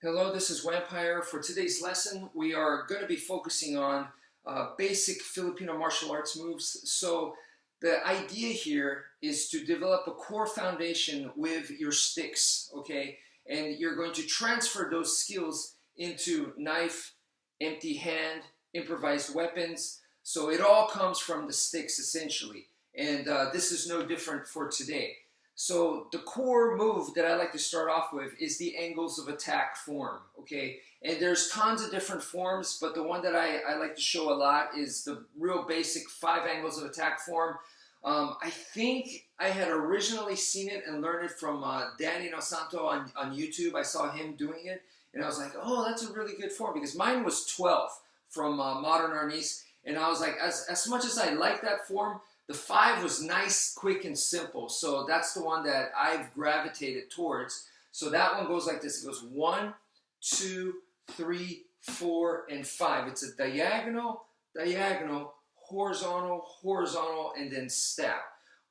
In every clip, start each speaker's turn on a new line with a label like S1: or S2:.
S1: Hello, this is wmpyr. For today's lesson, we are going to be focusing on basic Filipino martial arts moves. So the idea here is to develop a core foundation with your sticks, okay? And you're going to transfer those skills into knife, empty hand, improvised weapons. So it all comes from the sticks essentially. And this is no different for today. So the core move that I like to start off with is the angles of attack form, okay? And there's tons of different forms, but the one that I like to show a lot is the real basic 5 angles of attack form. I think I had originally seen it and learned it from Danny Nosanto on YouTube. I saw him doing it, and I was like, oh, that's a really good form, because mine was 12 from Modern Arnis, and I was like, as much as I like that form, the 5 was nice, quick, and simple. So that's the one that I've gravitated towards. So that one goes like this. It goes 1, 2, 3, 4, and 5. It's a diagonal, diagonal, horizontal, horizontal, and then stab.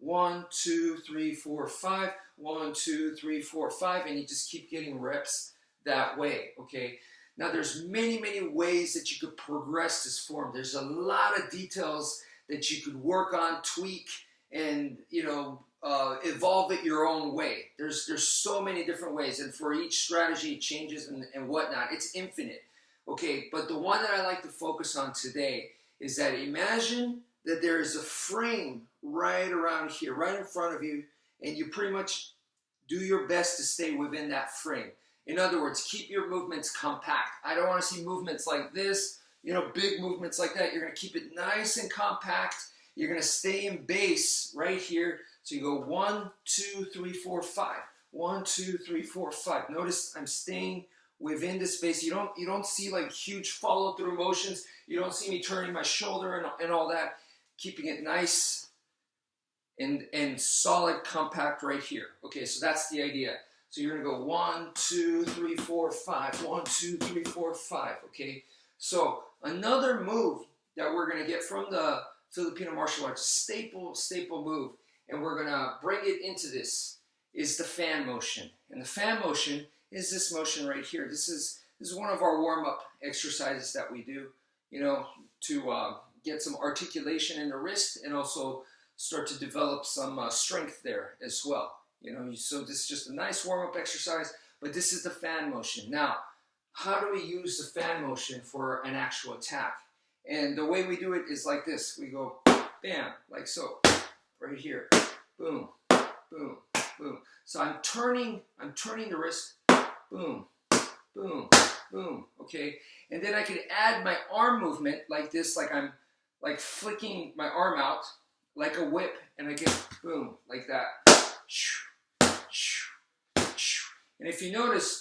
S1: 1, 2, 3, 4, 5. 1, 2, 3, 4, 5. And you just keep getting reps that way, okay? Now there's many, many ways that you could progress this form. There's a lot of details that you could work on, tweak, and evolve it your own way. There's so many different ways, and for each strategy it changes and whatnot. It's infinite, okay? But the one that I like to focus on today is that imagine that there is a frame right around here, right in front of you, and you pretty much do your best to stay within that frame. In other words, keep your movements compact. I don't want to see movements like this, big movements like that. You're going to keep it nice and compact. You're going to stay in base right here. So you go 1, 2, 3, 4, 5. 1, 2, 3, 4, 5. Notice I'm staying within this space. You don't see like huge follow through motions. You don't see me turning my shoulder and all that. Keeping it nice and solid, compact right here. Okay, so that's the idea. So you're going to go 1, 2, 3, 4, 5. 1, 2, 3, 4, 5. Okay. So another move that we're going to get from the Filipino martial arts, staple move, and we're going to bring it into this, is the fan motion. And the fan motion is this motion right here. This is one of our warm-up exercises that we do, to get some articulation in the wrist and also start to develop some strength there as well. So this is just a nice warm-up exercise, but this is the fan motion. Now, how do we use the fan motion for an actual attack? And the way we do it is like this. We go bam, like so, right here. Boom, boom, boom. So I'm turning the wrist. Boom, boom, boom. Okay, and then I can add my arm movement like this, like I'm like flicking my arm out like a whip, and I get boom like that. And if you notice,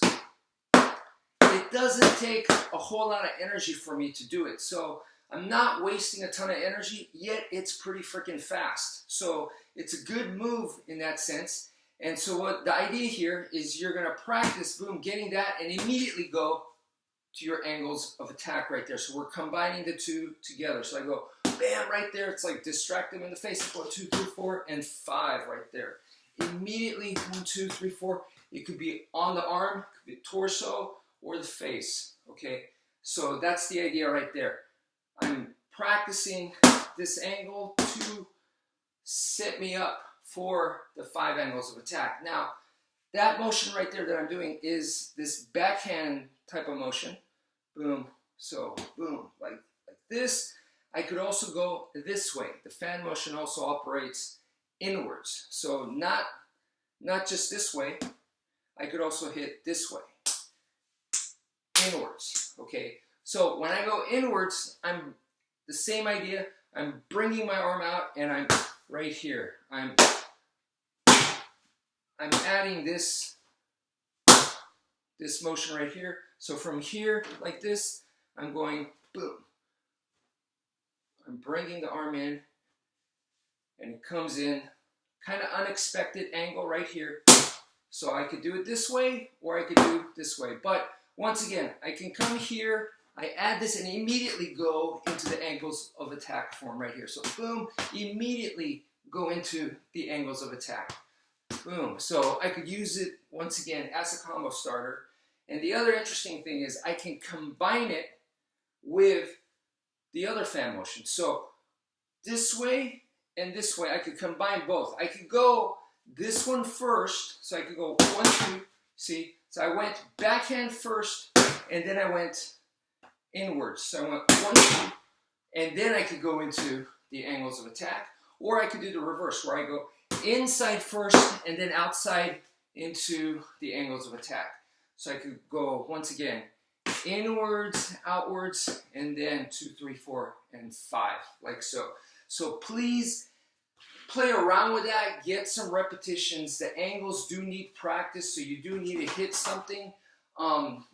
S1: it doesn't take a whole lot of energy for me to do it. So I'm not wasting a ton of energy, yet it's pretty freaking fast. So it's a good move in that sense. And so what the idea here is you're going to practice, boom, getting that and immediately go to your angles of attack right there. So we're combining the two together. So I go bam right there. It's like distract them in the face. I go 2, 3, 4, and 5 right there. Immediately 1, 2, 3, 4. It could be on the arm, it could be torso, or the face, okay? So that's the idea right there. I'm practicing this angle to set me up for the 5 angles of attack. Now, that motion right there that I'm doing is this backhand type of motion. Boom, so boom, like this. I could also go this way. The fan motion also operates inwards. So not just this way. I could also hit this way. Inwards, okay? So when I go inwards, I'm the same idea. I'm bringing my arm out and I'm right here. I'm adding this motion right here. So from here, like this, I'm going boom. I'm bringing the arm in and it comes in kind of unexpected angle right here. So I could do it this way or I could do it this way. But once again, I can come here, I add this and immediately go into the angles of attack form right here. So boom, immediately go into the angles of attack. Boom. So I could use it once again as a combo starter. And the other interesting thing is I can combine it with the other fan motion. So this way and this way, I could combine both. I could go this one first, so I could go 1, 2, see? So I went backhand first, and then I went inwards. So I went 1, 2, and then I could go into the angles of attack. Or I could do the reverse, where I go inside first, and then outside into the angles of attack. So I could go, once again, inwards, outwards, and then 2, 3, 4, and 5, like so. So please play around with that, get some repetitions. The angles do need practice, so you do need to hit something.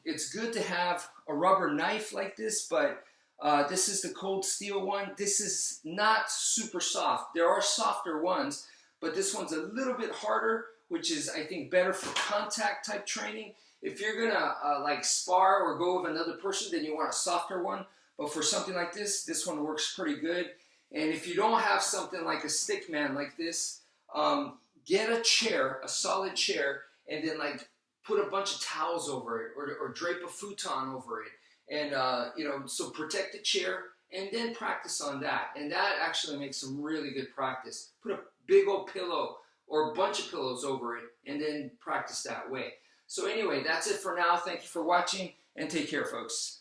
S1: It's good to have a rubber knife like this, but this is the cold steel one. This is not super soft. There are softer ones, but this one's a little bit harder, which is, I think, better for contact type training. If you're gonna like spar or go with another person, then you want a softer one. But for something like this one works pretty good. And if you don't have something like a stick man like this, get a chair, a solid chair, and then like put a bunch of towels over it, or drape a futon over it. And you know, so protect the chair, and then practice on that. And that actually makes some really good practice. Put a big old pillow or a bunch of pillows over it, and then practice that way. So anyway, that's it for now. Thank you for watching, and take care, folks.